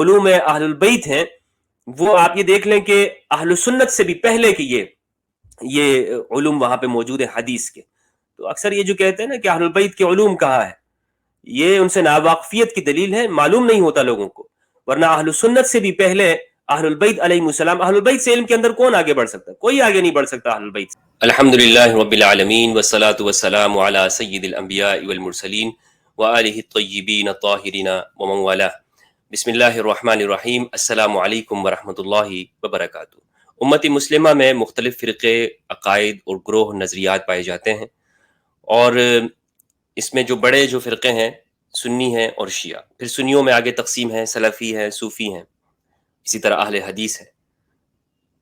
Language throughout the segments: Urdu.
علوم اہل البیت ہیں وہ آپ یہ دیکھ لیں کہ اہل سنت سے بھی پہلے کہ یہ علوم وہاں پہ موجود ہیں حدیث کے. تو اکثر یہ جو کہتے ہیں نا کہ اہل البیت کے علوم کہاں ہے، یہ ان سے ناواقفیت کی دلیل ہے، معلوم نہیں ہوتا لوگوں کو. ورنہ اہل سنت سے بھی پہلے اہل البیت علیہ السلام، اہل البیت سے علم کے اندر کون آگے بڑھ سکتا ہے؟ کوئی آگے نہیں بڑھ سکتا اہل البیت سے. الحمدللہ رب العالمین والصلاة والسلام علی سید الانبیاء والمرسلین وآلہ الطیبین الطاہرین ومن والاه. بسم اللہ الرحمن الرحیم. السلام علیکم ورحمۃ اللہ وبرکاتہ. امت مسلمہ میں مختلف فرقے، عقائد اور گروہ نظریات پائے جاتے ہیں، اور اس میں جو بڑے فرقے ہیں سنی ہیں اور شیعہ. پھر سنیوں میں آگے تقسیم ہے، سلفی ہیں، صوفی ہیں، اسی طرح اہل حدیث ہے.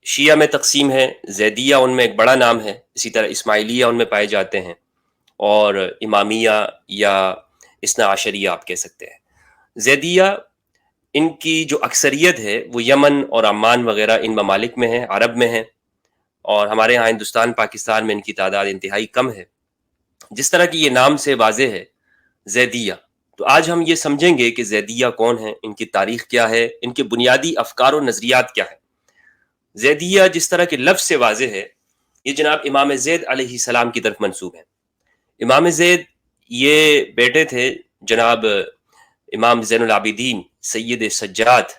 شیعہ میں تقسیم ہے، زیدیہ ان میں ایک بڑا نام ہے، اسی طرح اسماعیلیہ ان میں پائے جاتے ہیں، اور امامیہ یا اثنا عشریہ آپ کہہ سکتے ہیں. زیدیہ ان کی جو اکثریت ہے وہ یمن اور عمان وغیرہ ان ممالک میں ہے، عرب میں ہے، اور ہمارے ہاں ہندوستان پاکستان میں ان کی تعداد انتہائی کم ہے. جس طرح کی یہ نام سے واضح ہے زیدیہ، تو آج ہم یہ سمجھیں گے کہ زیدیہ کون ہیں، ان کی تاریخ کیا ہے، ان کے بنیادی افکار و نظریات کیا ہیں. زیدیہ جس طرح کے لفظ سے واضح ہے، یہ جناب امام زید علیہ السلام کی طرف منسوب ہیں. امام زید یہ بیٹے تھے جناب امام زین العابدین سید سجاد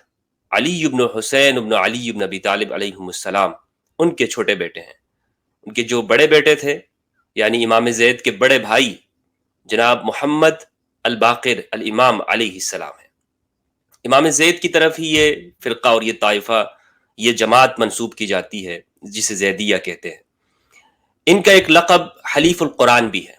علی ابن حسین ابن علی ابن ابی طالب علیہ السلام، ان کے چھوٹے بیٹے ہیں. ان کے جو بڑے بیٹے تھے یعنی امام زید کے بڑے بھائی جناب محمد الباقر الامام علیہ السلام ہیں. امام زید کی طرف ہی یہ فرقہ اور یہ طائفہ، یہ جماعت منسوب کی جاتی ہے جسے زیدیہ کہتے ہیں. ان کا ایک لقب حلیف القرآن بھی ہے.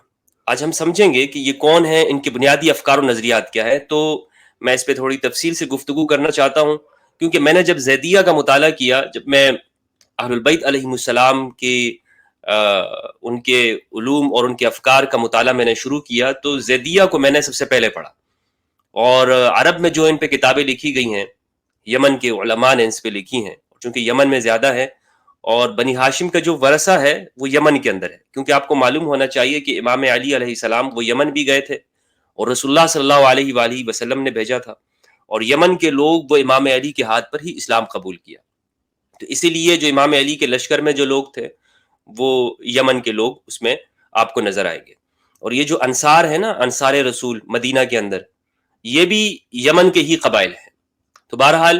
آج ہم سمجھیں گے کہ یہ کون ہیں، ان کے بنیادی افکار و نظریات کیا ہے. تو میں اس پہ تھوڑی تفصیل سے گفتگو کرنا چاہتا ہوں، کیونکہ میں نے جب زیدیہ کا مطالعہ کیا، جب میں اہل البیت علیہ السلام کی ان کے علوم اور ان کے افکار کا مطالعہ میں نے شروع کیا، تو زیدیہ کو میں نے سب سے پہلے پڑھا. اور عرب میں جو ان پہ کتابیں لکھی گئی ہیں، یمن کے علماء نے اس پہ لکھی ہیں، چونکہ یمن میں زیادہ ہے، اور بنی ہاشم کا جو ورثہ ہے وہ یمن کے اندر ہے. کیونکہ آپ کو معلوم ہونا چاہیے کہ امام علی علیہ السلام وہ یمن بھی گئے تھے، اور رسول اللہ صلی اللہ علیہ وآلہ وسلم نے بھیجا تھا، اور یمن کے لوگ وہ امام علی کے ہاتھ پر ہی اسلام قبول کیا. تو اسی لیے جو امام علی کے لشکر میں جو لوگ تھے وہ یمن کے لوگ اس میں آپ کو نظر آئیں گے. اور یہ جو انصار ہے نا، انصار رسول مدینہ کے اندر، یہ بھی یمن کے ہی قبائل ہیں. تو بہرحال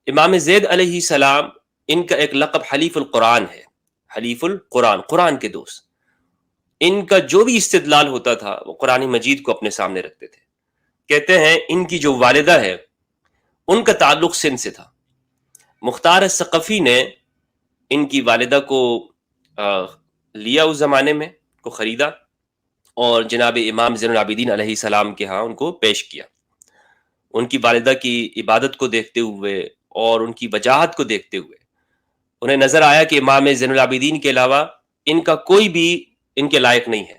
امام زید علیہ السلام، ان کا ایک لقب حلیف القرآن ہے. حلیف القرآن، قرآن کے دوست. ان کا جو بھی استدلال ہوتا تھا وہ قرآن مجید کو اپنے سامنے رکھتے تھے. کہتے ہیں ان کی جو والدہ ہے ان کا تعلق سندھ سے تھا. مختار الثقفی نے ان کی والدہ کو لیا، اس زمانے میں کو خریدا، اور جناب امام زین العابدین علیہ السلام کے ہاں ان کو پیش کیا. ان کی والدہ کی عبادت کو دیکھتے ہوئے اور ان کی وجاہت کو دیکھتے ہوئے انہیں نظر آیا کہ امام زین العابدین کے علاوہ ان کا کوئی بھی ان کے لائق نہیں ہے.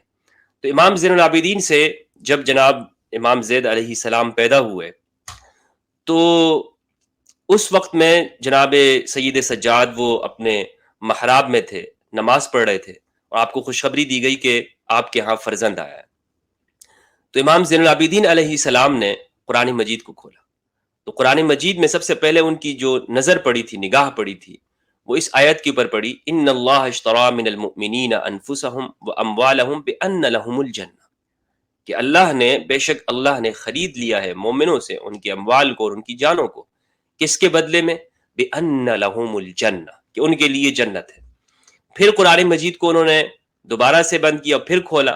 تو امام زین العابدین سے جب جناب امام زید علیہ السلام پیدا ہوئے، تو اس وقت میں جناب سید سجاد وہ اپنے محراب میں تھے، نماز پڑھ رہے تھے، اور آپ کو خوشخبری دی گئی کہ آپ کے ہاں فرزند آیا ہے. تو امام زین العابدین علیہ السلام نے قرآن مجید کو کھولا. تو قرآن مجید میں سب سے پہلے ان کی جو نظر پڑی تھی، نگاہ پڑی تھی، وہ اس آیت کے اوپر پڑی، ان اللہ اشتری من المؤمنین انفسهم واموالهم بان لهم الجنہ، کہ اللہ نے، بے شک اللہ نے خرید لیا ہے مومنوں سے ان کے اموال کو اور ان کی جانوں کو. کس کے بدلے میں؟ بان لهم الجنہ، کہ ان کے لیے جنت ہے. پھر قرآن مجید کو انہوں نے دوبارہ سے بند کیا، پھر کھولا،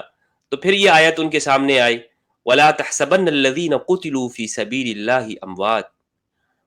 تو پھر یہ آیت ان کے سامنے آئی، وَلَا تَحْسَبَنَّ الَّذِينَ قُتِلُوا فِي سَبِيلِ اللَّهِ أَمْوَاتٌ،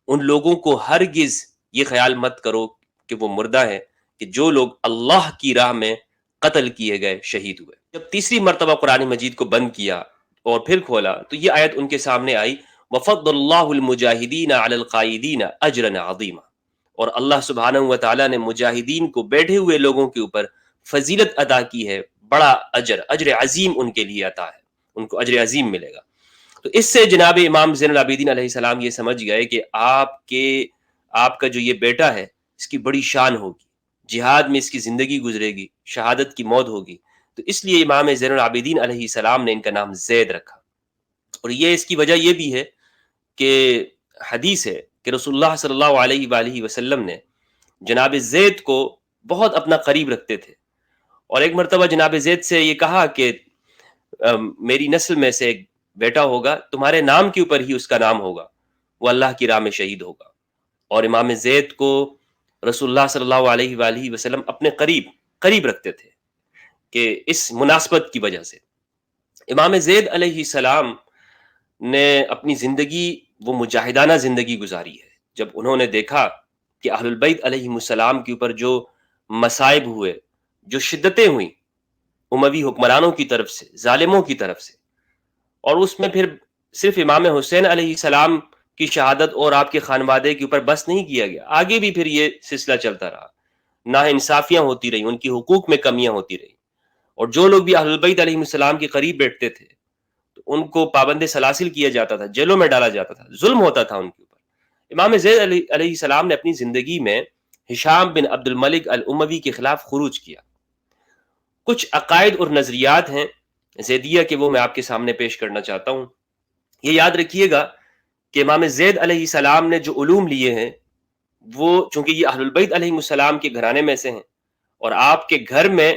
ان لوگوں کو ہرگز یہ خیال مت کرو کہ وہ مردہ ہے، کہ جو لوگ اللہ کی راہ میں قتل کیے گئے، شہید ہوئے. جب تیسری مرتبہ قرآن مجید کو بند کیا اور پھر کھولا، تو یہ آیت ان کے سامنے آئی، وَفَضَّلَ اللَّهُ الْمُجَاهِدِينَ عَلَى الْقَائِدِينَ أَجْرًا عَظِيمًا، اور اللہ سبحانہ و تعالیٰ نے مجاہدین کو، بیٹھے ہوئے لوگوں کے اوپر فضیلت عطا کی ہے، بڑا اجر عظیم ان کے لیے عطا ہے، ان کو اجر عظیم ملے گا. تو اس سے جناب امام زین العابدین علیہ السلام یہ سمجھ گئے کہ آپ کا جو یہ بیٹا ہے اس کی بڑی شان ہوگی، جہاد میں اس کی زندگی گزرے گی، شہادت کی موت ہوگی. تو اس لیے امام زین العابدین علیہ السلام نے ان کا نام زید رکھا. اور یہ اس کی وجہ یہ بھی ہے کہ حدیث ہے کہ رسول اللہ صلی اللہ علیہ وآلہ وسلم نے جناب زید کو بہت اپنا قریب رکھتے تھے، اور ایک مرتبہ جناب زید سے یہ کہا کہ میری نسل میں سے ایک بیٹا ہوگا، تمہارے نام کے اوپر ہی اس کا نام ہوگا، وہ اللہ کی راہ میں شہید ہوگا۔ اور امام زید کو رسول اللہ صلی اللہ علیہ وآلہ وسلم اپنے قریب رکھتے تھے کہ اس مناسبت کی وجہ سے۔ امام زید علیہ السلام نے اپنی زندگی وہ مجاہدانہ زندگی گزاری ہے۔ جب انہوں نے دیکھا کہ اہل البیت علیہم السلام کے اوپر جو مصائب ہوئے، جو شدتیں ہوئیں اموی حکمرانوں کی طرف سے، ظالموں کی طرف سے، اور اس میں پھر صرف امام حسین علیہ السلام کی شہادت اور آپ کے خانوادے کے اوپر بس نہیں کیا گیا، آگے بھی پھر یہ سلسلہ چلتا رہا، ناانصافیاں ہوتی رہیں، ان کی حقوق میں کمیاں ہوتی رہیں، اور جو لوگ بھی اہل البیت علیہ السلام کے قریب بیٹھتے تھے تو ان کو پابند سلاسل کیا جاتا تھا، جیلوں میں ڈالا جاتا تھا، ظلم ہوتا تھا ان کے اوپر۔ امام زید علیہ السلام نے اپنی زندگی میں ہشام بن عبد الملک الاموی کے خلاف خروج کیا۔ کچھ عقائد اور نظریات ہیں زیدیہ کے، وہ میں آپ کے سامنے پیش کرنا چاہتا ہوں۔ یہ یاد رکھیے گا کہ امام زید علیہ السلام نے جو علوم لیے ہیں وہ چونکہ یہ اہل البیت علیہ السلام کے گھرانے میں سے ہیں، اور آپ کے گھر میں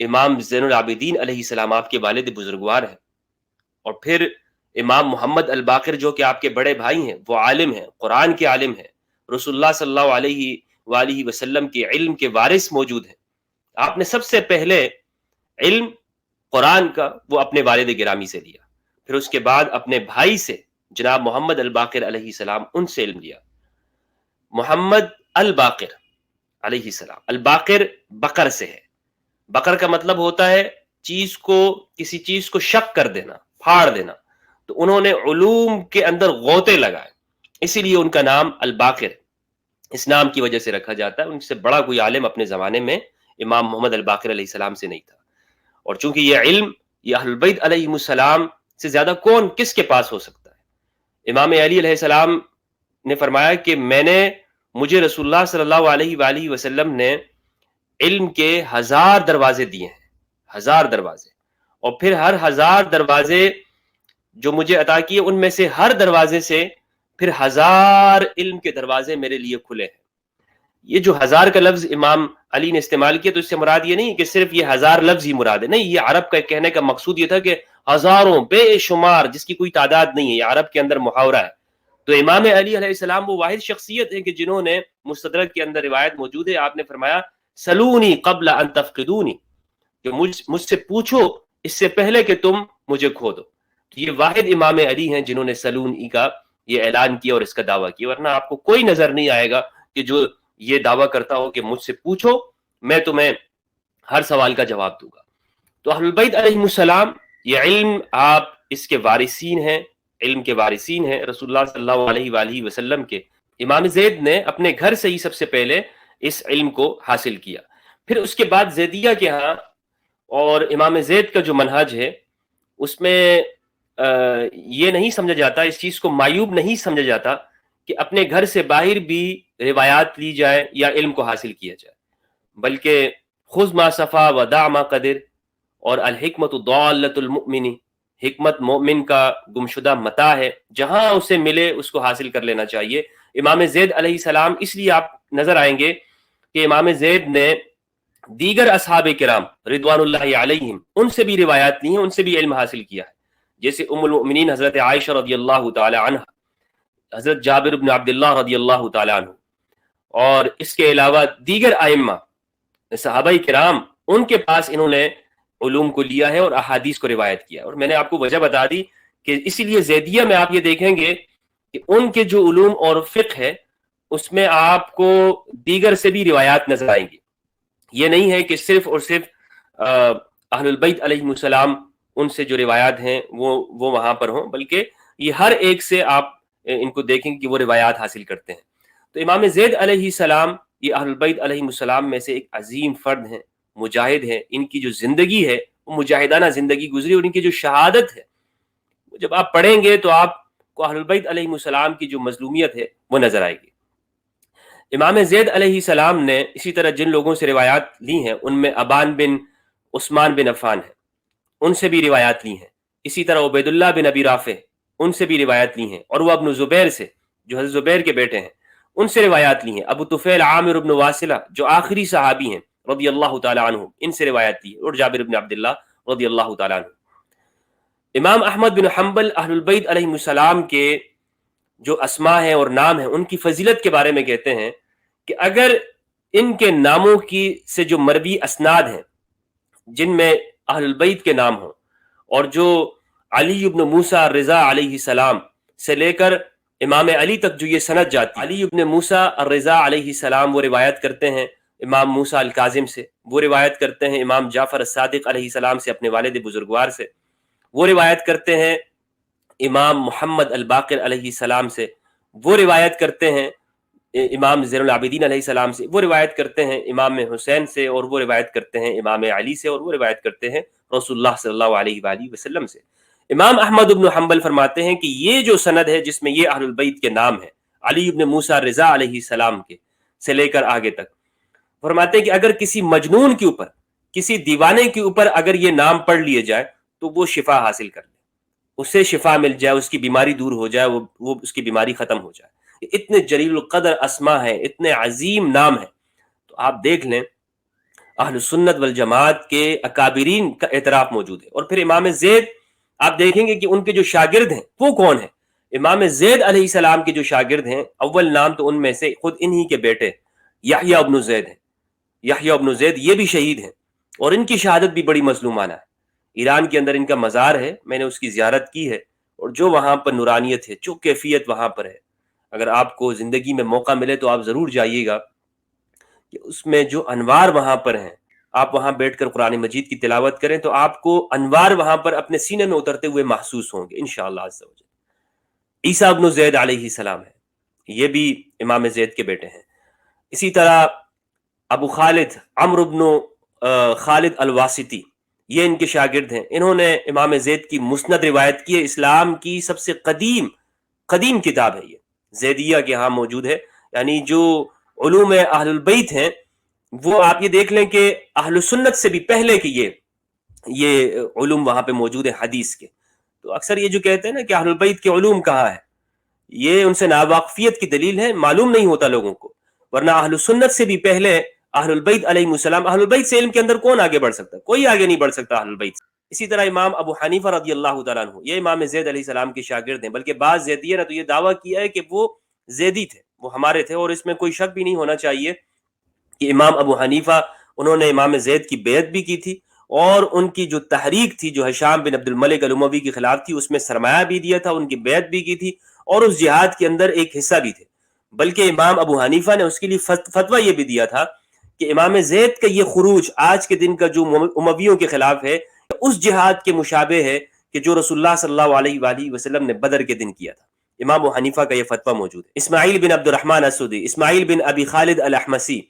امام زین العابدین علیہ السلام آپ کے والد بزرگوار ہیں، اور پھر امام محمد الباقر جو کہ آپ کے بڑے بھائی ہیں وہ عالم ہیں، قرآن کے عالم ہیں، رسول اللہ صلی اللہ علیہ وآلہ وسلم کے علم کے وارث موجود ہیں۔ آپ نے سب سے پہلے علم قرآن کا وہ اپنے والد گرامی سے لیا، پھر اس کے بعد اپنے بھائی سے جناب محمد الباقر علیہ السلام، ان سے علم لیا۔ محمد الباقر علیہ السلام، الباقر بقر سے ہے، بقر کا مطلب ہوتا ہے کسی چیز کو شق کر دینا، پھاڑ دینا، تو انہوں نے علوم کے اندر غوطے لگائے، اسی لیے ان کا نام الباقر اس نام کی وجہ سے رکھا جاتا ہے۔ ان سے بڑا کوئی عالم اپنے زمانے میں امام محمد الباقر علیہ السلام سے نہیں تھا، اور چونکہ یہ علم یہ اہل البیت علیہ السلام سے زیادہ کس کے پاس ہو سکتا ہے۔ امام علی علیہ السلام نے فرمایا کہ مجھے رسول اللہ صلی اللہ علیہ وآلہ وسلم نے علم کے 1000 دروازے دیے ہیں، 1000 دروازے، اور پھر ہر 1000 دروازے جو مجھے عطا کیے ان میں سے ہر دروازے سے پھر 1000 علم کے دروازے میرے لیے کھلے ہیں۔ یہ جو 1000 کا لفظ امام علی نے استعمال کیا تو اس سے مراد یہ نہیں کہ صرف یہ 1000 لفظ ہی مراد ہے، نہیں، یہ عرب کا کہنے کا مقصود یہ تھا کہ ہزاروں بے شمار جس کی کوئی تعداد نہیں ہے، یہ عرب کے اندر محاورہ ہے۔ تو امام علی علیہ السلام وہ واحد شخصیت ہے کہ جنہوں نے مستدرک کے اندر روایت موجود ہے، آپ نے فرمایا سلونی قبل ان تفقدونی، کہ مجھ سے پوچھو اس سے پہلے کہ تم مجھے کھو دو۔ تو یہ واحد امام علی ہیں جنہوں نے سلونی کا یہ اعلان کیا اور اس کا دعویٰ کیا، ورنہ آپ کو کوئی نظر نہیں آئے گا کہ جو یہ دعویٰ کرتا ہو کہ مجھ سے پوچھو میں تمہیں ہر سوال کا جواب دوں گا۔ تو اہل البیت علیہ السلام یہ علم آپ اس کے وارثین ہیں، علم کے وارثین ہیں رسول اللہ صلی اللہ علیہ وآلہ وسلم کے۔ امام زید نے اپنے گھر سے ہی سب سے پہلے اس علم کو حاصل کیا، پھر اس کے بعد زیدیہ کے ہاں اور امام زید کا جو منہج ہے اس میں یہ نہیں سمجھا جاتا، اس چیز کو معیوب نہیں سمجھا جاتا کہ اپنے گھر سے باہر بھی روایات لی جائے یا علم کو حاصل کیا جائے، بلکہ خذ ما صفا ودع ما قدر، اور الحکمت ضالۃ المؤمن، حکمت مومن کا گمشدہ متاع ہے، جہاں اسے ملے اس کو حاصل کر لینا چاہیے۔ امام زید علیہ السلام، اس لیے آپ نظر آئیں گے کہ امام زید نے دیگر اصحاب کرام رضوان اللہ علیہم ان سے بھی روایات لی ہیں، ان سے بھی علم حاصل کیا ہے، جیسے ام المؤمنین حضرت عائشہ رضی اللہ تعالی عنہ، حضرت جابر بن عبداللہ رضی اللہ تعالی عنہ، اور اس کے علاوہ دیگر ائمہ صحابہ کرام ان کے پاس انہوں نے علوم کو لیا ہے اور احادیث کو روایت کیا۔ اور میں نے آپ کو وجہ بتا دی کہ اسی لیے زیدیہ میں آپ یہ دیکھیں گے کہ ان کے جو علوم اور فقہ ہے اس میں آپ کو دیگر سے بھی روایات نظر آئیں گی۔ یہ نہیں ہے کہ صرف اور صرف اہل البیت علیہ السلام ان سے جو روایات ہیں وہ وہاں پر ہوں، بلکہ یہ ہر ایک سے آپ ان کو دیکھیں کہ وہ روایات حاصل کرتے ہیں۔ تو امام زید علیہ السلام یہ اہل البیت علیہ السلام میں سے ایک عظیم فرد ہیں، مجاہد ہیں، ان کی جو زندگی ہے وہ مجاہدانہ زندگی گزری، اور ان کی جو شہادت ہے جب آپ پڑھیں گے تو آپ کو اہل البیت علیہ السلام کی جو مظلومیت ہے وہ نظر آئے گی۔ امام زید علیہ السلام نے اسی طرح جن لوگوں سے روایات لی ہیں ان میں ابان بن عثمان بن عفان ہیں، ان سے بھی روایات لی ہیں، اسی طرح عبید اللہ بن ابی رافع ان سے بھی روایت لی ہیں، اور وہ ابن زبیر سے جو حضرت زبیر کے بیٹے ہیں، ان سے روایات لی ہیں۔ ابو طفیل عامر بن واصلہ جو آخری صحابی ہیں رضی اللہ تعالی عنہ، ان سے روایت لی ہے، اور جابر بن عبداللہ رضی اللہ تعالی عنہ۔ امام احمد بن حنبل اہل البیت علیہ السلام کے جو اسماء ہیں اور نام ہیں، ان کی فضیلت کے بارے میں کہتے ہیں کہ اگر ان کے ناموں کی سے جو مروی اسناد ہیں جن میں اہل البیت کے نام ہوں، اور جو علی ابن موسیٰ رضا علیہ السلام سے لے کر امام علی تک جو یہ سند جاتی ہے، علی ابن موسیٰ الرضا علیہ السلام وہ روایت کرتے ہیں امام موسیٰ الکاظم سے، وہ روایت کرتے ہیں امام جعفر الصادق علیہ السلام سے اپنے والد بزرگوار سے، وہ روایت کرتے ہیں امام محمد الباقر علیہ السلام سے، وہ روایت کرتے ہیں امام زین العابدین علیہ السلام سے، وہ روایت کرتے ہیں امام حسین سے، اور وہ روایت کرتے ہیں امام علی سے، اور وہ روایت کرتے ہیں رسول اللہ صلی اللہ علیہ وآلہ وسلم سے۔ امام احمد بن حنبل فرماتے ہیں کہ یہ جو سند ہے جس میں یہ اہل البیت کے نام ہیں علی ابن موسیٰ رضا علیہ السلام کے سے لے کر آگے تک، فرماتے ہیں کہ اگر کسی مجنون کے اوپر، کسی دیوانے کے اوپر اگر یہ نام پڑھ لیے جائے تو وہ شفا حاصل کر لے، اسے شفا مل جائے، اس کی بیماری دور ہو جائے، وہ اس کی بیماری ختم ہو جائے۔ اتنے جلیل القدر اسما ہیں، اتنے عظیم نام ہیں۔ تو آپ دیکھ لیں اہل سنت والجماعت کے اکابرین کا اعتراف موجود ہے۔ اور پھر امام زید آپ دیکھیں گے کہ ان کے جو شاگرد ہیں وہ کون ہیں؟ امام زید علیہ السلام کے جو شاگرد ہیں، اول نام تو ان میں سے خود انہی کے بیٹے یحییٰ ابن زید ہیں۔ یحییٰ ابن زید یہ بھی شہید ہیں، اور ان کی شہادت بھی بڑی مظلومانہ ہے۔ ایران کے اندر ان کا مزار ہے، میں نے اس کی زیارت کی ہے، اور جو وہاں پر نورانیت ہے، جو کیفیت وہاں پر ہے، اگر آپ کو زندگی میں موقع ملے تو آپ ضرور جائیے گا کہ اس میں جو انوار وہاں پر ہیں، آپ وہاں بیٹھ کر قرآن مجید کی تلاوت کریں تو آپ کو انوار وہاں پر اپنے سینے میں اترتے ہوئے محسوس ہوں گے انشاءاللہ عز و جل۔ عیسیٰ ابن زید علیہ السلام ہے، یہ بھی امام زید کے بیٹے ہیں۔ اسی طرح ابو خالد عمرو بن خالد الواسطی، یہ ان کے شاگرد ہیں، انہوں نے امام زید کی مسند روایت کی ہے۔ اسلام کی سب سے قدیم کتاب ہے یہ، زیدیہ کے ہاں موجود ہے۔ یعنی جو علوم اہل البیت ہیں وہ آپ یہ دیکھ لیں کہ اہل سنت سے بھی پہلے کہ یہ علوم وہاں پہ موجود ہیں حدیث کے۔ تو اکثر یہ جو کہتے ہیں نا کہ اہل البیت کے علوم کہاں ہے، یہ ان سے ناواقفیت کی دلیل ہے، معلوم نہیں ہوتا لوگوں کو، ورنہ اہل سنت سے بھی پہلے اہل البیت علیہ السلام، اہل البیت سے علم کے اندر کون آگے بڑھ سکتا ہے؟ کوئی آگے نہیں بڑھ سکتا اہل البیت سے۔ اسی طرح امام ابو حنیفہ رضی اللہ تعالیٰ عنہ، یہ امام زید علیہ السلام کے شاگرد ہیں، بلکہ بعض زیدیہ نے تو یہ دعویٰ کیا ہے کہ وہ زیدی تھے، وہ ہمارے تھے، اور اس میں کوئی شک بھی نہیں ہونا چاہیے کہ امام ابو حنیفہ انہوں نے امام زید کی بیعت بھی کی تھی، اور ان کی جو تحریک تھی جو ہشام بن عبد الملک الاموی کے خلاف تھی، اس میں سرمایہ بھی دیا تھا، ان کی بیعت بھی کی تھی، اور اس جہاد کے اندر ایک حصہ بھی تھے۔ بلکہ امام ابو حنیفہ نے اس کے لیے فتویٰ یہ بھی دیا تھا کہ امام زید کا یہ خروج آج کے دن کا جو امویوں کے خلاف ہے، اس جہاد کے مشابہ ہے کہ جو رسول اللہ صلی اللہ علیہ وآلہ وسلم نے بدر کے دن کیا تھا۔ امام ابو حنیفہ کا یہ فتویٰ موجود ہے۔ اسماعیل بن عبد الرحمن السدی، اسماعیل بن ابی خالد الاحمسی،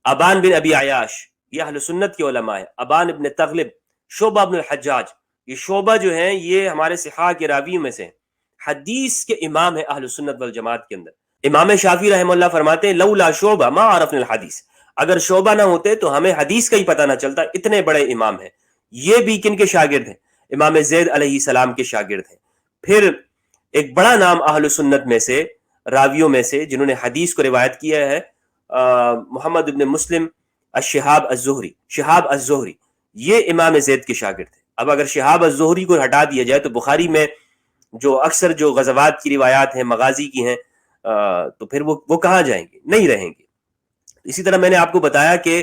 ابان بن ابی عیاش، یہ اہل سنت کے علماء ہیں۔ ابان ابن تغلب، شعبہ بن الحجاج، یہ شعبہ جو ہیں یہ ہمارے صحاح کے راویوں میں سے ہیں، حدیث کے امام ہیں اہل سنت والجماعت کے اندر۔ امام شافعی رحمہ اللہ فرماتے ہیں لولا شعبہ ما عرفنا الحدیث، اگر شعبہ نہ ہوتے تو ہمیں حدیث کا ہی پتہ نہ چلتا۔ اتنے بڑے امام ہیں۔ یہ بھی کن کے شاگرد ہیں؟ امام زید علیہ السلام کے شاگرد ہیں۔ پھر ایک بڑا نام اہل سنت میں سے، راویوں میں سے جنہوں نے حدیث کو روایت کیا ہے، محمد ابن مسلم الشہاب الزہری، شہاب الزہری، یہ امام زید کے شاگرد ہیں۔ اب اگر شہاب الزہری کو ہٹا دیا جائے تو بخاری میں جو اکثر جو غزوات کی روایات ہیں، مغازی کی ہیں، تو پھر وہ کہاں جائیں گے؟ نہیں رہیں گے۔ اسی طرح میں نے آپ کو بتایا کہ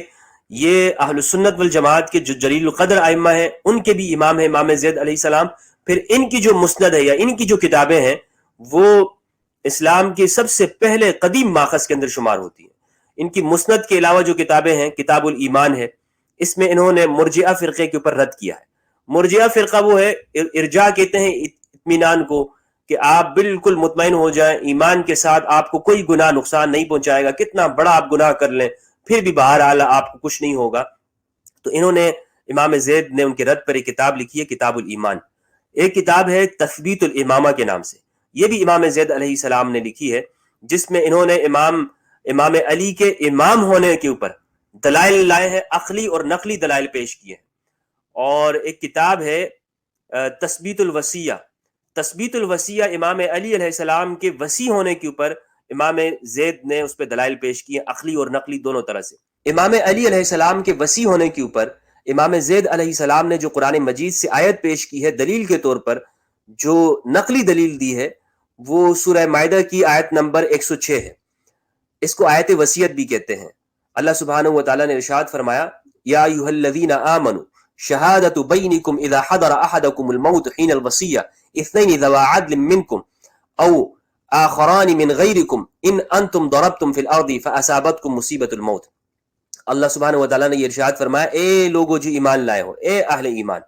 یہ اہل سنت والجماعت کے جو جلیل القدر ائمہ ہیں ان کے بھی امام ہیں امام زید علیہ السلام۔ پھر ان کی جو مسند ہے یا ان کی جو کتابیں ہیں وہ اسلام کے سب سے پہلے قدیم ماخذ کے اندر شمار ہوتی ہیں۔ ان کی مسند کے علاوہ جو کتابیں ہیں، کتاب الایمان ہے، اس میں انہوں نے مرجئہ فرقے کے اوپر رد کیا ہے۔ مرجئہ فرقہ وہ ہے، ارجاء کہتے ہیں اطمینان کو، کہ آپ بالکل مطمئن ہو جائیں ایمان کے ساتھ، آپ کو کوئی گناہ نقصان نہیں پہنچائے گا، کتنا بڑا آپ گناہ کر لیں پھر بھی بہرحال آپ کو کچھ نہیں ہوگا۔ تو انہوں نے، امام زید نے ان کے رد پر ایک کتاب لکھی ہے، کتاب الایمان۔ ایک کتاب ہے تثبیت الامامہ کے نام سے، یہ بھی امام زید علیہ السلام نے لکھی ہے، جس میں انہوں نے امام علی کے امام ہونے کے اوپر دلائل لائے ہیں، عقلی اور نقلی دلائل پیش کیے ہیں۔ اور ایک کتاب ہے تثبیت الوصیہ، تثبیت الوصیہ امام علی علیہ السلام کے وصی ہونے کے اوپر امام زید نے اس پہ دلائل پیش کیے، عقلی اور نقلی دونوں طرح سے۔ امام علی علیہ السلام کے وصی ہونے کے اوپر امام زید علیہ السلام نے جو قرآن مجید سے آیت پیش کی ہے دلیل کے طور پر، جو نقلی دلیل دی ہے، وہ سورہ مائدہ کی آیت نمبر 106 ہے۔ اس کو آیت وصیت بھی کہتے ہیں۔ اللہ سبحانہ و تعالیٰ نے ارشاد فرمایا، یا ایھا الذین آمنوا شہادۃ بینکم اذا حضر احدکم الموت حین الوصیہ اثنین ذوی عدل منکم او آخران من غیرکم ان انتم ضربتم فی الارض فاصابتکم مصیبۃ الموت۔ اللہ سبحانہ و تعالیٰ نے یہ ارشاد فرمایا، اے لوگو جو ایمان لائے ہو، اے اہل ایمان،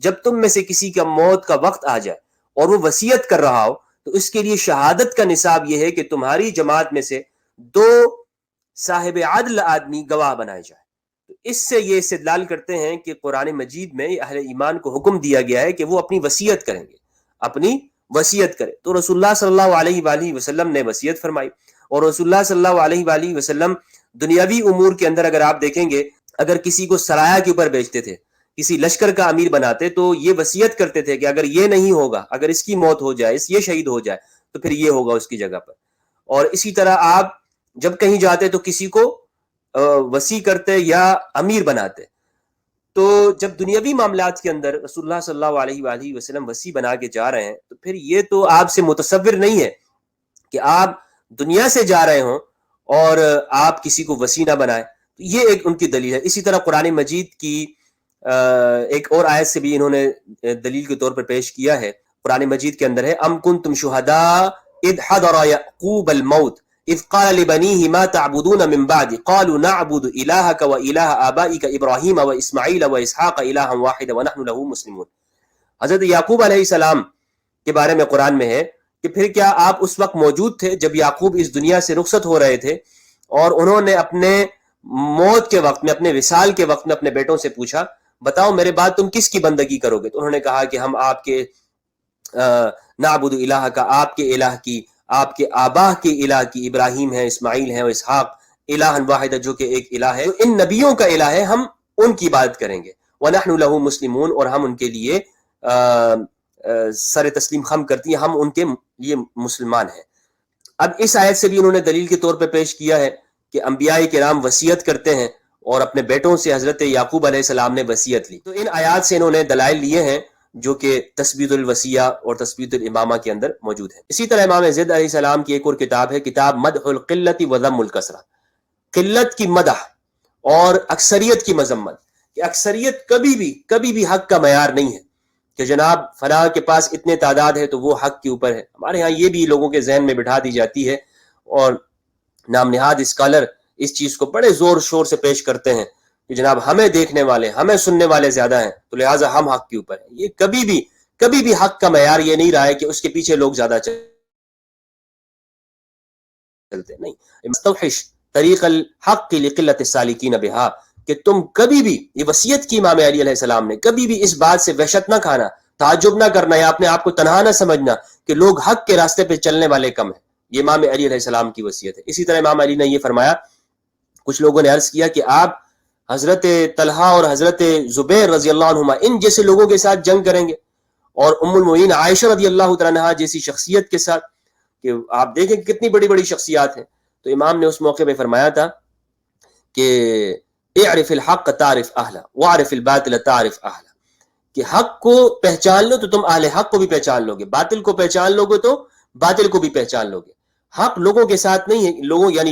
جب تم میں سے کسی کا موت کا وقت آ جائے اور وہ وصیت کر رہا ہو تو اس کے لیے شہادت کا نصاب یہ ہے کہ تمہاری جماعت میں سے 2 صاحب عدل آدمی گواہ بنائے جائے۔ تو اس سے یہ استدلال کرتے ہیں کہ قرآن مجید میں اہل ایمان کو حکم دیا گیا ہے کہ وہ اپنی وصیت کریں گے، اپنی وصیت کریں۔ تو رسول اللہ صلی اللہ علیہ وآلہ وسلم نے وصیت فرمائی، اور رسول اللہ صلی اللہ علیہ وآلہ وسلم دنیاوی امور کے اندر اگر آپ دیکھیں گے، اگر کسی کو سرایہ کے اوپر بھیجتے تھے، کسی لشکر کا امیر بناتے تو یہ وصیت کرتے تھے کہ اگر یہ نہیں ہوگا، اگر اس کی موت ہو جائے، یہ شہید ہو جائے تو پھر یہ ہوگا اس کی جگہ پر۔ اور اسی طرح آپ جب کہیں جاتے تو کسی کو وصی کرتے یا امیر بناتے۔ تو جب دنیاوی معاملات کے اندر رسول اللہ صلی اللہ علیہ وآلہ وسلم وصی بنا کے جا رہے ہیں تو پھر یہ تو آپ سے متصور نہیں ہے کہ آپ دنیا سے جا رہے ہوں اور آپ کسی کو وصی نہ بنائیں۔ تو یہ ایک ان کی دلیل ہے۔ اسی طرح قرآن مجید کی ایک اور آیت سے بھی انہوں نے دلیل کے طور پر پیش کیا ہے۔ قرآن مجید کے اندر ہے، ام کنتم شہداء اذ حضر یعقوب الموت اذ قال لبنیہ ما تعبدون من بعد قالوا نعبد الہک و الہ آبائک ابراہیم و اسماعیل و اسحاق الہا واحدا ونحن له مسلمون۔ حضرت یعقوب علیہ السلام کے بارے میں قرآن میں ہے کہ پھر کیا آپ اس وقت موجود تھے جب یعقوب اس دنیا سے رخصت ہو رہے تھے اور انہوں نے اپنے موت کے وقت میں، اپنے وصال کے وقت میں اپنے بیٹوں سے پوچھا، بتاؤ میرے بعد تم کس کی بندگی کرو گے؟ تو انہوں نے کہا کہ ہم آپ کے نعبد الہ کا، آپ کے الہ کی، آپ کے آبا کے الہ کی، ابراہیم ہے، اسماعیل ہے اور اسحاق، الہ واحد جو کہ ایک الہ ہے، ان نبیوں کا الہ ہے، ہم ان کی عبادت کریں گے۔ وَنَحْنُ لَهُ مسلمون، اور ہم ان کے لیے سر تسلیم خم کرتی ہیں، ہم ان کے لیے مسلمان ہیں۔ اب اس آیت سے بھی انہوں نے دلیل کے طور پہ پیش کیا ہے کہ انبیاء کرام وصیت کرتے ہیں، اور اپنے بیٹوں سے حضرت یعقوب علیہ السلام نے وصیت لی۔ تو ان آیات سے انہوں نے دلائل لیے ہیں جو کہ تثبیت الوصیہ اور تثبیت الامامہ کے اندر موجود ہے۔ اسی طرح امام زید علیہ السلام کی ایک اور کتاب ہے، کتاب مدح القلت و ذم الکثرہ، قلت کی مدح اور اکثریت کی مذمت، کہ اکثریت کبھی بھی حق کا معیار نہیں ہے کہ جناب فلاں کے پاس اتنے تعداد ہے تو وہ حق کے اوپر ہے۔ ہمارے ہاں یہ بھی لوگوں کے ذہن میں بٹھا دی جاتی ہے، اور نام نہاد اسکالر اس چیز کو بڑے زور شور سے پیش کرتے ہیں کہ جناب ہمیں دیکھنے والے، ہمیں سننے والے زیادہ ہیں تو لہٰذا ہم حق کے اوپر ہیں۔ یہ کبھی بھی حق کا معیار یہ نہیں رہا ہے کہ اس کے پیچھے لوگ زیادہ چلتے نہیں۔ مستوحش طریق الحق لقلت السالکین بہا، کہ تم کبھی بھی، یہ وصیت کی امام علی علیہ السلام نے، کبھی بھی اس بات سے وحشت نہ کھانا، تعجب نہ کرنا یا اپنے آپ کو تنہا نہ سمجھنا کہ لوگ حق کے راستے پہ چلنے والے کم ہیں۔ یہ امام علی علیہ السلام کی وصیت ہے۔ اسی طرح امام علی نے یہ فرمایا، کچھ لوگوں نے عرض کیا کہ آپ حضرت طلحہ اور حضرت زبیر رضی اللہ عنہما ان جیسے لوگوں کے ساتھ جنگ کریں گے، اور ام المؤمنین عائشہ رضی اللہ تعالیٰ عنہا جیسی شخصیت کے ساتھ، کہ آپ دیکھیں کتنی بڑی بڑی شخصیات ہیں۔ تو امام نے اس موقع پہ فرمایا تھا کہ اعرف الحق تعرف اہلہ وعرف الباطل تعرف اہلہ، کہ حق کو پہچان لو تو تم اہل حق کو بھی پہچان لو گے، باطل کو پہچان لو گے تو باطل کو بھی پہچان لو گے۔ حق لوگوں کے ساتھ نہیں ہے،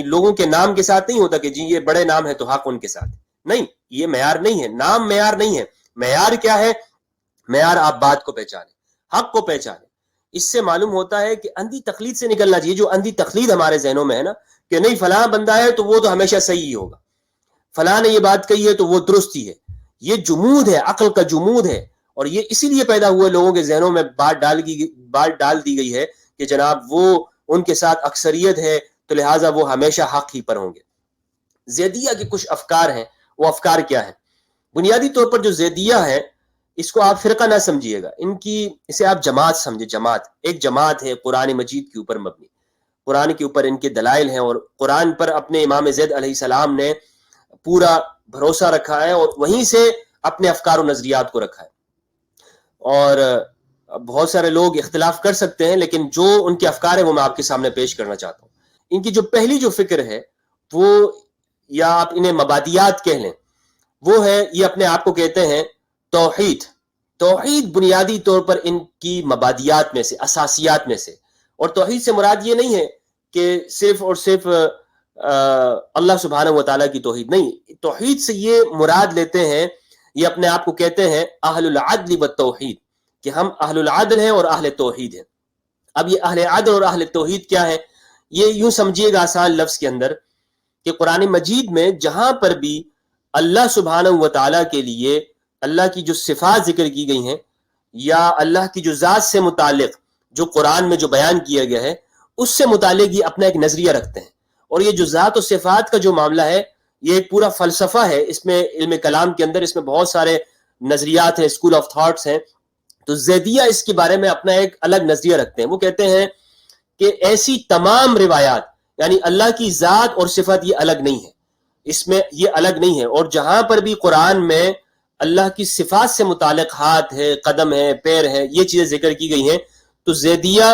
لوگوں کے نام کے ساتھ نہیں ہوتا کہ جی یہ بڑے نام ہے تو حق ان کے ساتھ نہیں، یہ معیار نہیں ہے، نام معیار نہیں ہے۔ معیار کیا ہے؟ معیار آپ بات کو پہچانیں، حق کو پہچانیں۔ اس سے معلوم ہوتا ہے کہ اندھی تقلید سے نکلنا چاہیے، جو اندھی تقلید ہمارے ذہنوں میں ہے نا، کہ نہیں فلاں بندہ ہے تو وہ تو ہمیشہ صحیح ہی ہوگا، فلاں نے یہ بات کہی ہے تو وہ درست ہی ہے۔ یہ جمود ہے، عقل کا جمود ہے، اور یہ اسی لیے پیدا ہوئے لوگوں کے ذہنوں میں بات ڈال دی گئی ہے کہ جناب وہ ان کے ساتھ اکثریت ہے تو لہٰذا وہ ہمیشہ حق ہی پر ہوں گے۔ زیدیہ کے کچھ افکار ہیں، وہ افکار کیا ہیں؟ بنیادی طور پر جو زیدیہ ہے اس کو آپ فرقہ نہ سمجھیے گا، اسے آپ جماعت سمجھے۔ جماعت ایک جماعت ہے قرآن مجید کے اوپر مبنی، قرآن کے اوپر ان کے دلائل ہیں، اور قرآن پر اپنے امام زید علیہ السلام نے پورا بھروسہ رکھا ہے اور وہیں سے اپنے افکار و نظریات کو رکھا ہے۔ اور بہت سارے لوگ اختلاف کر سکتے ہیں، لیکن جو ان کے افکار ہیں وہ میں آپ کے سامنے پیش کرنا چاہتا ہوں۔ ان کی جو پہلی جو فکر ہے وہ، یا آپ انہیں مبادیات کہہ لیں، وہ ہے، یہ اپنے آپ کو کہتے ہیں توحید۔ توحید بنیادی طور پر ان کی مبادیات میں سے، اساسیات میں سے۔ اور توحید سے مراد یہ نہیں ہے کہ صرف اور صرف اللہ سبحانہ و تعالیٰ کی توحید نہیں، توحید سے یہ مراد لیتے ہیں، یہ اپنے آپ کو کہتے ہیں اہل العدل والتوحید، کہ ہم اہل العدل ہیں اور اہل توحید ہیں۔ اب یہ اہل عدل اور اہل توحید کیا ہے؟ یہ یوں سمجھیے گا آسان لفظ کے اندر کہ قرآن مجید میں جہاں پر بھی اللہ سبحانہ و تعالیٰ کے لیے اللہ کی جو صفات ذکر کی گئی ہیں، یا اللہ کی جو ذات سے متعلق جو قرآن میں جو بیان کیا گیا ہے، اس سے متعلق یہ اپنا ایک نظریہ رکھتے ہیں۔ اور یہ جو ذات و صفات کا جو معاملہ ہے، یہ ایک پورا فلسفہ ہے، اس میں علم کلام کے اندر اس میں بہت سارے نظریات ہیں، اسکول آف تھاٹس ہیں۔ تو زیدیہ اس کے بارے میں اپنا ایک الگ نظریہ رکھتے ہیں۔ وہ کہتے ہیں کہ ایسی تمام روایات، یعنی اللہ کی ذات اور صفت یہ الگ نہیں ہے، اس میں یہ الگ نہیں ہے۔ اور جہاں پر بھی قرآن میں اللہ کی صفات سے متعلق ہاتھ ہے، قدم ہے، پیر ہے، یہ چیزیں ذکر کی گئی ہیں، تو زیدیہ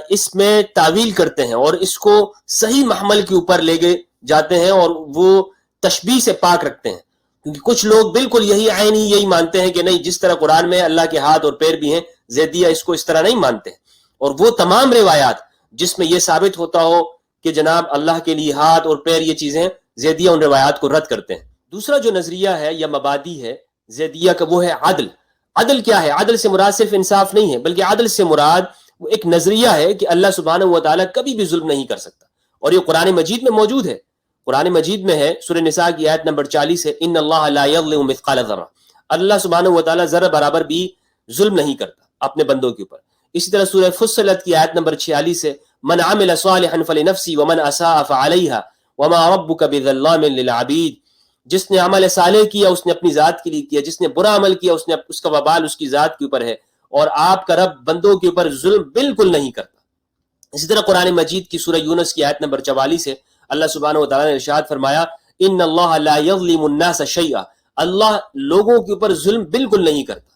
اس میں تعویل کرتے ہیں اور اس کو صحیح محمل کے اوپر لے گئے جاتے ہیں، اور وہ تشبیہ سے پاک رکھتے ہیں۔ کیونکہ کچھ لوگ بالکل یہی عینی یہی مانتے ہیں کہ نہیں، جس طرح قرآن میں اللہ کے ہاتھ اور پیر بھی ہیں، زیدیہ اس کو اس طرح نہیں مانتے ہیں۔ اور وہ تمام روایات جس میں یہ ثابت ہوتا ہو کہ جناب اللہ کے لیے ہاتھ اور پیر یہ چیزیں، زیدیہ ان روایات کو رد کرتے ہیں۔ دوسرا جو نظریہ ہے یا مبادی ہے زیدیہ کا، وہ ہے عدل۔ عدل کیا ہے؟ عدل سے مراد صرف انصاف نہیں ہے، بلکہ عدل سے مراد وہ ایک نظریہ ہے کہ اللہ سبحانہ و تعالیٰ کبھی بھی ظلم نہیں کر سکتا، اور یہ قرآن مجید میں موجود ہے۔ قرآن مجید میں ہے، سورہ نساء کی آیت نمبر 40 ہے، ان اللہ لا یظلم مثقال ذرہ، اللہ سبحانہ و تعالیٰ ذرہ برابر بھی ظلم نہیں کرتا اپنے بندوں کے اوپر۔ اسی طرح سورہ فصلت کی آیت نمبر 46 ہے، من عمل صالحا فلنفسه ومن اساء فعليها وما ربك بظلام للعبید، جس نے عمل صالح کیا اس نے اپنی ذات کے لیے کیا، جس نے برا عمل کیا اس کا وبال اس کی ذات کے اوپر ہے، اور آپ کا رب بندوں کے اوپر ظلم بالکل نہیں کرتا۔ اسی طرح قرآن مجید کی سورہ یونس کی آیت نمبر 44 ہے، اللہ سبحانہ و تعالیٰ نے ارشاد فرمایا، ان اللہ لا یظلم الناس شیئا، اللہ لوگوں کے اوپر ظلم بالکل نہیں کرتا۔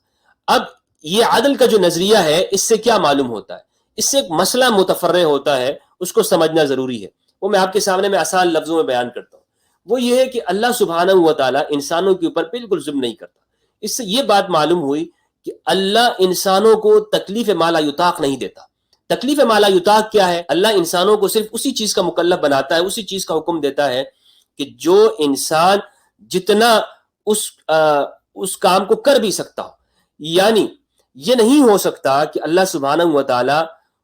اب یہ عدل کا جو نظریہ ہے، اس سے کیا معلوم ہوتا ہے؟ اس سے ایک مسئلہ متفرع ہوتا ہے، اس کو سمجھنا ضروری ہے۔ وہ میں آپ کے سامنے میں آسان لفظوں میں بیان کرتا ہوں۔ وہ یہ ہے کہ اللہ سبحانہ و تعالیٰ انسانوں کے اوپر بالکل ظلم نہیں کرتا۔ اس سے یہ بات معلوم ہوئی کہ اللہ انسانوں کو تکلیف ما لا یطاق نہیں دیتا۔ تکلیف ما لا یطاق کیا ہے؟ اللہ انسانوں کو صرف اسی چیز کا مکلف بناتا ہے، اسی چیز کا حکم دیتا ہے کہ جو انسان جتنا اس کام کو کر بھی سکتا ہو، یعنی یہ نہیں ہو سکتا کہ اللہ سبحانہ و تعالیٰ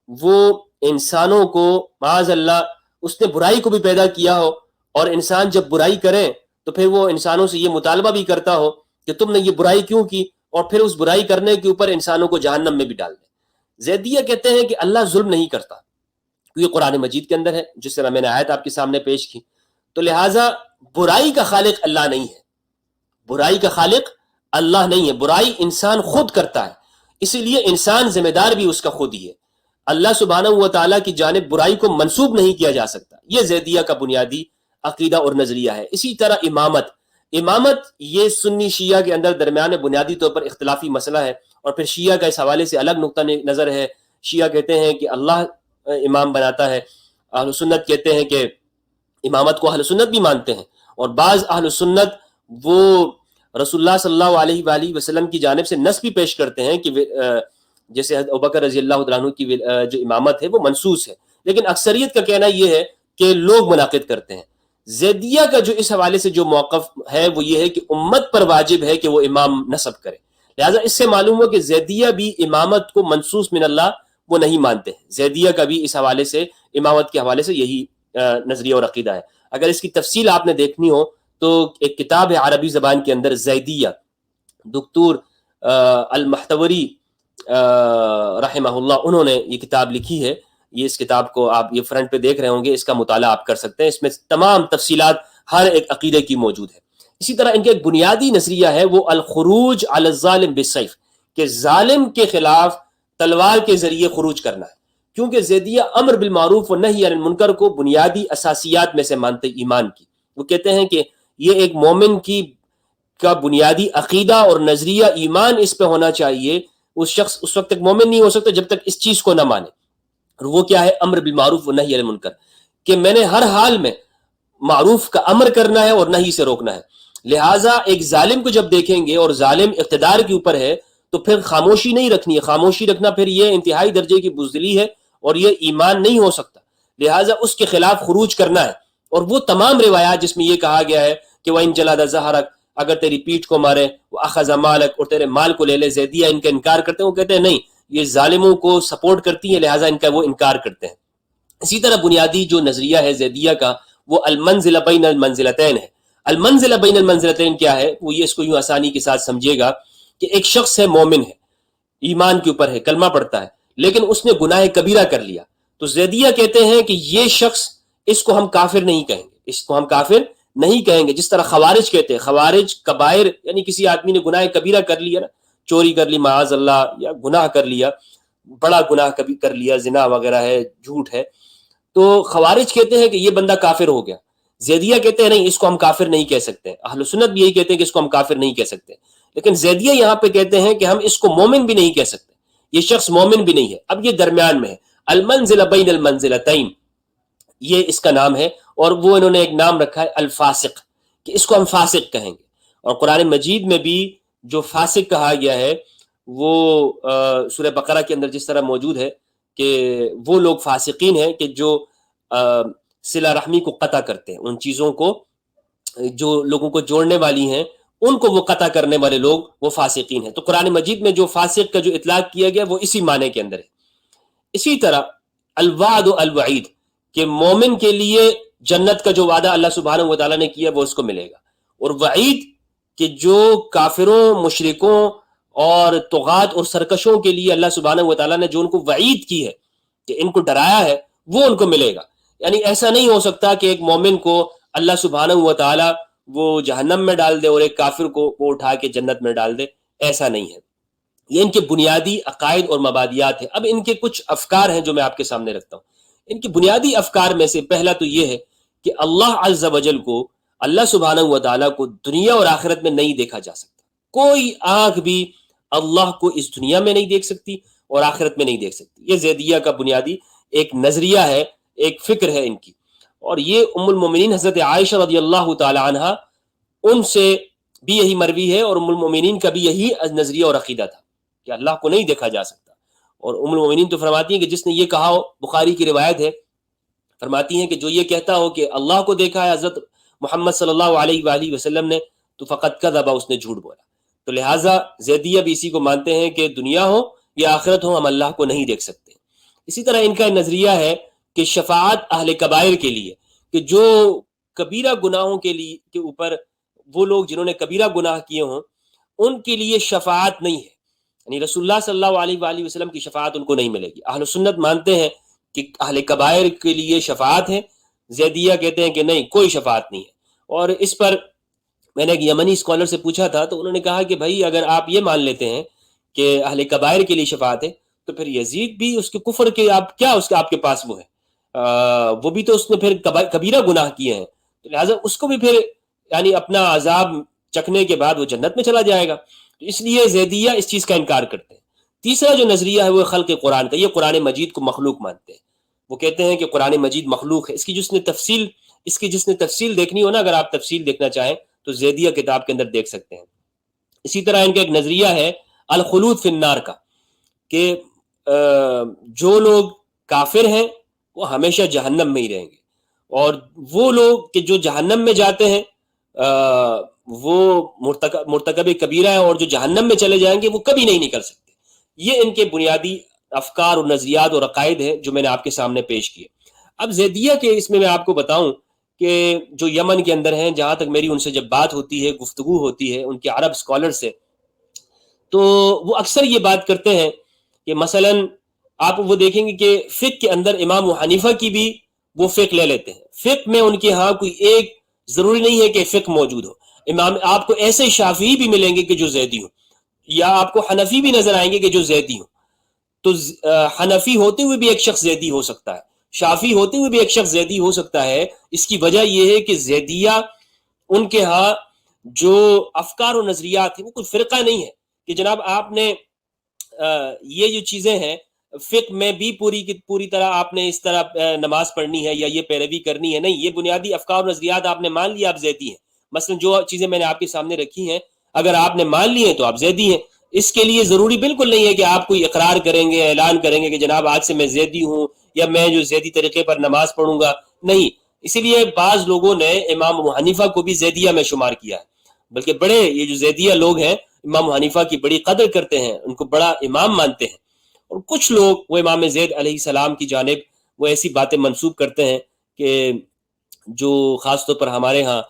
وہ انسانوں کو، معاذ اللہ، اس نے برائی کو بھی پیدا کیا ہو، اور انسان جب برائی کریں تو پھر وہ انسانوں سے یہ مطالبہ بھی کرتا ہو کہ تم نے یہ برائی کیوں کی، اور پھر اس برائی کرنے کے اوپر انسانوں کو جہنم میں بھی ڈال دیں۔ زیدیہ کہتے ہیں کہ اللہ ظلم نہیں کرتا، یہ قرآن مجید کے اندر ہے، جس طرح میں نے آیت آپ کے سامنے پیش کی۔ تو لہٰذا برائی کا خالق اللہ نہیں ہے، برائی کا خالق اللہ نہیں ہے، برائی انسان خود کرتا ہے، اسی لیے انسان ذمہ دار بھی اس کا خود ہی ہے۔ اللہ سبحانہ و تعالیٰ کی جانب برائی کو منسوب نہیں کیا جا سکتا۔ یہ زیدیہ کا بنیادی عقیدہ اور نظریہ ہے۔ اسی طرح امامت یہ سنی شیعہ کے اندر درمیان میں بنیادی طور پر اختلافی مسئلہ ہے، اور پھر شیعہ کا اس حوالے سے الگ نقطہ نظر ہے۔ شیعہ کہتے ہیں کہ اللہ امام بناتا ہے، اہل سنت کہتے ہیں کہ امامت کو اہل سنت بھی مانتے ہیں، اور بعض اہل سنت وہ رسول اللہ صلی اللہ علیہ وآلہ وسلم کی جانب سے نص بھی پیش کرتے ہیں کہ جیسے ابوبکر رضی اللہ عنہ کی جو امامت ہے وہ منصوص ہے، لیکن اکثریت کا کہنا یہ ہے کہ لوگ منعقد کرتے ہیں۔ زیدیہ کا جو اس حوالے سے جو موقف ہے وہ یہ ہے کہ امت پر واجب ہے کہ وہ امام نصب کرے، لہٰذا اس سے معلوم ہو کہ زیدیہ بھی امامت کو منصوص من اللہ وہ نہیں مانتے ہیں۔ زیدیہ کا بھی اس حوالے سے، امامت کے حوالے سے یہی نظریہ اور عقیدہ ہے۔ اگر اس کی تفصیل آپ نے دیکھنی ہو تو ایک کتاب ہے عربی زبان کے اندر، زیدیہ، دکتور المحتوری رحمہ اللہ، انہوں نے یہ کتاب لکھی ہے۔ یہ اس کتاب کو آپ یہ فرنٹ پہ دیکھ رہے ہوں گے، اس کا مطالعہ آپ کر سکتے ہیں، اس میں تمام تفصیلات ہر ایک عقیدے کی موجود ہے۔ اسی طرح ان کا ایک بنیادی نظریہ ہے وہ الخروج علی الظالم بالسیف، کہ ظالم کے خلاف تلوار کے ذریعے خروج کرنا ہے، کیونکہ زیدیہ امر بالمعروف و نہی عن المنکر کو بنیادی اساسیات میں سے مانتے ایمان کی۔ وہ کہتے ہیں کہ یہ ایک مومن کا بنیادی عقیدہ اور نظریہ ایمان اس پہ ہونا چاہیے، اس شخص اس وقت تک مومن نہیں ہو سکتا جب تک اس چیز کو نہ مانے. اور وہ کیا ہے؟ امر بالمعروف و نہی عن المنکر، کہ میں نے ہر حال میں معروف کا امر کرنا ہے اور نہی سے روکنا ہے. لہٰذا ایک ظالم کو جب دیکھیں گے اور ظالم اقتدار کے اوپر ہے تو پھر خاموشی نہیں رکھنی ہے. خاموشی رکھنا پھر یہ انتہائی درجے کی بزدلی ہے اور یہ ایمان نہیں ہو سکتا. لہٰذا اس کے خلاف خروج کرنا ہے. اور وہ تمام روایات جس میں یہ کہا گیا ہے کہ وَإِن جَلَدَ ظَهْرَكَ، اگر تیری پیٹھ کو مارے، وَأَخَذَ مَالَكَ، اور تیرے مال کو لے لے. زیدیہ ان کا انکار کرتے ہیں، وہ کہتے ہیں نہیں یہ ظالموں کو سپورٹ کرتی ہیں لہٰذا ان کا وہ انکار کرتے ہیں. اسی طرح بنیادی جو نظریہ ہے زیدیہ کا وہ المنزلہ بین المنزلتین ہے. المنزلہ بین المنزلتین کیا ہے؟ وہ یہ اس کو یوں آسانی کے ساتھ سمجھے گا کہ ایک شخص ہے، مومن ہے، ایمان کے اوپر ہے، کلمہ پڑھتا ہے، لیکن اس نے گناہ کبیرہ کر لیا. تو زیدیہ کہتے ہیں کہ یہ شخص، اس کو ہم کافر نہیں کہیں گے، اس کو ہم کافر نہیں کہیں گے. جس طرح خوارج کہتے ہیں، خوارج کبائر یعنی کسی آدمی نے گناہ کبیرہ کر لیا نا، چوری کر لی معاذ اللہ، یا گناہ کر لیا، بڑا گناہ کبھی کر لیا، زنا وغیرہ ہے، جھوٹ ہے، تو خوارج کہتے ہیں کہ یہ بندہ کافر ہو گیا. زیدیہ کہتے ہیں نہیں، اس کو ہم کافر نہیں کہہ سکتے. اہل سنت بھی یہی کہتے ہیں کہ اس کو ہم کافر نہیں کہہ سکتے. لیکن زیدیہ یہاں پہ کہتے ہیں کہ ہم اس کو مومن بھی نہیں کہہ سکتے، یہ شخص مومن بھی نہیں ہے. اب یہ درمیان میں ہے، المنزلہ بین المنزلتین یہ اس کا نام ہے. اور وہ انہوں نے ایک نام رکھا ہے الفاسق، کہ اس کو ہم فاسق کہیں گے. اور قرآن مجید میں بھی جو فاسق کہا گیا ہے وہ سورہ بقرہ کے اندر جس طرح موجود ہے کہ وہ لوگ فاسقین ہیں کہ جو صلہ رحمی کو قطع کرتے ہیں، ان چیزوں کو جو لوگوں کو جوڑنے والی ہیں ان کو وہ قطع کرنے والے لوگ وہ فاسقین ہیں. تو قرآن مجید میں جو فاسق کا جو اطلاق کیا گیا وہ اسی معنی کے اندر ہے. اسی طرح الوعد و الوعید، کہ مومن کے لیے جنت کا جو وعدہ اللہ سبحانہ و تعالیٰ نے کیا وہ اس کو ملے گا، اور وعید کہ جو کافروں، مشرکوں اور طغات اور سرکشوں کے لیے اللہ سبحانہ و تعالیٰ نے جو ان کو وعید کی ہے کہ ان کو ڈرایا ہے وہ ان کو ملے گا. یعنی ایسا نہیں ہو سکتا کہ ایک مومن کو اللہ سبحانہ و تعالیٰ وہ جہنم میں ڈال دے اور ایک کافر کو وہ اٹھا کے جنت میں ڈال دے، ایسا نہیں ہے. یہ ان کے بنیادی عقائد اور مبادیات ہیں. اب ان کے کچھ افکار ہیں جو میں آپ کے سامنے رکھتا ہوں. ان کے بنیادی افکار میں سے پہلا تو یہ ہے کہ اللہ عز و جل کو، اللہ سبحانہ و تعالیٰ کو دنیا اور آخرت میں نہیں دیکھا جا سکتا. کوئی آنکھ بھی اللہ کو اس دنیا میں نہیں دیکھ سکتی اور آخرت میں نہیں دیکھ سکتی. یہ زیدیہ کا بنیادی ایک نظریہ ہے، ایک فکر ہے ان کی. اور یہ ام المومنین حضرت عائشہ رضی اللہ تعالی عنہ ان سے بھی یہی مروی ہے، اور ام المومنین کا بھی یہی نظریہ اور عقیدہ تھا کہ اللہ کو نہیں دیکھا جا سکتا. اور ام المومنین تو فرماتی ہیں کہ جس نے یہ کہا ہو، بخاری کی روایت ہے، فرماتی ہیں کہ جو یہ کہتا ہو کہ اللہ کو دیکھا ہے حضرت محمد صلی اللہ علیہ وآلہ وسلم نے تو فقط کذب، اس نے جھوٹ بولا. تو لہٰذا زیدیہ بھی اسی کو مانتے ہیں کہ دنیا ہو یا آخرت ہو ہم اللہ کو نہیں دیکھ سکتے. اسی طرح ان کا نظریہ ہے کہ شفاعت اہل کبائر کے لیے، کہ جو کبیرہ گناہوں کے لیے کے اوپر وہ لوگ جنہوں نے کبیرہ گناہ کیے ہوں ان کے لیے شفاعت نہیں ہے. یعنی رسول اللہ صلی اللہ علیہ وآلہ وسلم کی شفاعت ان کو نہیں ملے گی. اہل سنت مانتے ہیں کہ اہل کبائر کے لیے شفاعت ہے. زیدیہ کہتے ہیں کہ نہیں، کوئی شفاعت نہیں ہے. اور اس پر میں نے ایک یمنی اسکالر سے پوچھا تھا تو انہوں نے کہا کہ بھائی اگر آپ یہ مان لیتے ہیں کہ اہل کبائر کے لیے شفاعت ہے تو پھر یزید بھی اس کے کفر کے آپ کیا اس کے آپ کے پاس وہ ہے، وہ بھی تو اس نے پھر کبیرہ گناہ کیے ہیں، تو لہٰذا اس کو بھی پھر یعنی اپنا عذاب چکھنے کے بعد وہ جنت میں چلا جائے گا. اس لیے زیدیہ اس چیز کا انکار کرتے ہیں. تیسرا جو نظریہ ہے وہ خلق قرآن کا. یہ قرآن مجید کو مخلوق مانتے ہیں. وہ کہتے ہیں کہ قرآن مجید مخلوق ہے. اس کی جس نے تفصیل دیکھنی ہو نا، اگر آپ تفصیل دیکھنا چاہیں تو زیدیہ کتاب کے اندر دیکھ سکتے ہیں. اسی طرح ان کا ایک نظریہ ہے الخلود فی النار کا، کہ جو لوگ کافر ہیں وہ ہمیشہ جہنم میں ہی رہیں گے، اور وہ لوگ کہ جو جہنم میں جاتے ہیں وہ مرتکب کبیرہ ہے، اور جو جہنم میں چلے جائیں گے وہ کبھی نہیں نکل سکتے. یہ ان کے بنیادی افکار اور نظریات اور عقائد ہیں جو میں نے آپ کے سامنے پیش کیے. اب زیدیہ کے اس میں آپ کو بتاؤں کہ جو یمن کے اندر ہیں، جہاں تک میری ان سے جب بات ہوتی ہے، گفتگو ہوتی ہے ان کے عرب اسکالر سے، تو وہ اکثر یہ بات کرتے ہیں کہ مثلا آپ وہ دیکھیں گے کہ فقہ کے اندر امام حنیفہ کی بھی وہ فقہ لے لیتے ہیں. فقہ میں ان کے ہاں کوئی ایک ضروری نہیں ہے کہ فقہ موجود ہو. امام آپ کو ایسے شافعی بھی ملیں گے کہ جو زیدی ہوں، یا آپ کو حنفی بھی نظر آئیں گے کہ جو زیدی ہوں. تو حنفی ہوتے ہوئے بھی ایک شخص زیدی ہو سکتا ہے، شافعی ہوتے ہوئے بھی ایک شخص زیدی ہو سکتا ہے. اس کی وجہ یہ ہے کہ زیدیہ ان کے ہاں جو افکار و نظریات ہیں وہ کوئی فرقہ نہیں ہے کہ جناب آپ نے یہ جو چیزیں ہیں فقہ میں بھی پوری کی پوری طرح آپ نے اس طرح نماز پڑھنی ہے یا یہ پیروی کرنی ہے، نہیں، یہ بنیادی افکار و نظریات آپ نے مان لی، آپ زیدی ہیں۔ مثلا جو چیزیں میں نے آپ کے سامنے رکھی ہیں، اگر آپ نے مان لی ہیں تو آپ زیدی ہیں۔ اس کے لیے ضروری بالکل نہیں ہے کہ آپ کوئی اقرار کریں گے، اعلان کریں گے کہ جناب آج سے میں زیدی ہوں، یا میں جو زیدی طریقے پر نماز پڑھوں گا، نہیں۔ اسی لیے بعض لوگوں نے امام ابو حنیفہ کو بھی زیدیہ میں شمار کیا ہے، بلکہ بڑے یہ جو زیدیہ لوگ ہیں امام حنیفہ کی بڑی قدر کرتے ہیں، ان کو بڑا امام مانتے ہیں، اور کچھ لوگ وہ امام زید علیہ السلام کی جانب وہ ایسی باتیں منسوب کرتے ہیں کہ جو خاص طور پر ہمارے ہاں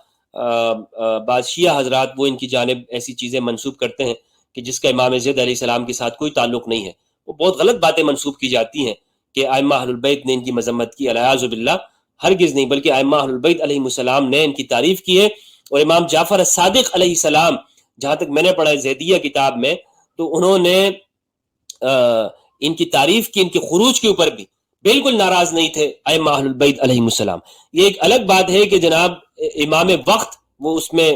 بعض شیعہ حضرات وہ ان کی جانب ایسی چیزیں منسوب کرتے ہیں کہ جس کا امام زید علیہ السلام کے ساتھ کوئی تعلق نہیں ہے۔ وہ بہت غلط باتیں منسوب کی جاتی ہیں کہ ائمہ اہل البیت نے ان کی مذمت کی، الیاذ باللہ، ہرگز نہیں، بلکہ ائمہ اہل البیت علیہم السلام نے ان کی تعریف کی ہے۔ اور امام جعفر الصادق علیہ السلام، جہاں تک میں نے پڑھا ہے زیدیہ کتاب میں، تو انہوں نے ان کی تعریف کی، ان کے خروج کے اوپر بھی بالکل ناراض نہیں تھے ائمہ اہل البیت علیہم السلام۔ یہ ایک الگ بات ہے کہ جناب امام وقت وہ اس میں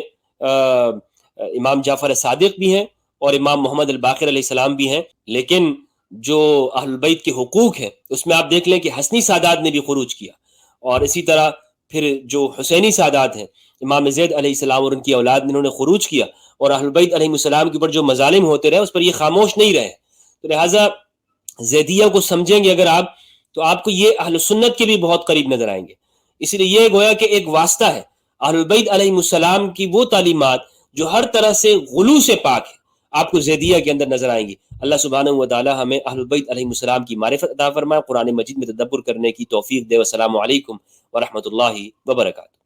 امام جعفر صادق بھی ہیں اور امام محمد الباقر علیہ السلام بھی ہیں، لیکن جو اہل البیت کے حقوق ہیں اس میں آپ دیکھ لیں کہ حسنی سادات نے بھی خروج کیا، اور اسی طرح پھر جو حسینی سادات ہیں امام زید علیہ السلام اور ان کی اولاد نے، انہوں نے خروج کیا، اور اہل البیت علیہ السلام کے اوپر جو مظالم ہوتے رہے اس پر یہ خاموش نہیں رہے۔ تو لہٰذا زیدیہ کو سمجھیں گے اگر آپ، تو آپ کو یہ اہل سنت کے بھی بہت قریب نظر آئیں گے۔ اس لیے یہ گویا کہ ایک واسطہ ہے، اہل البیت علیہ السلام کی وہ تعلیمات جو ہر طرح سے غلو سے پاک ہے، آپ کو زیدیہ کے اندر نظر آئیں گی۔ اللہ سبحانہ و تعالی ہمیں اہل البیت علیہ السلام کی معرفت عطا فرمائے، قرآن مجید میں تدبر کرنے کی توفیق دے۔ والسلام علیکم ورحمۃ اللہ وبرکاتہ۔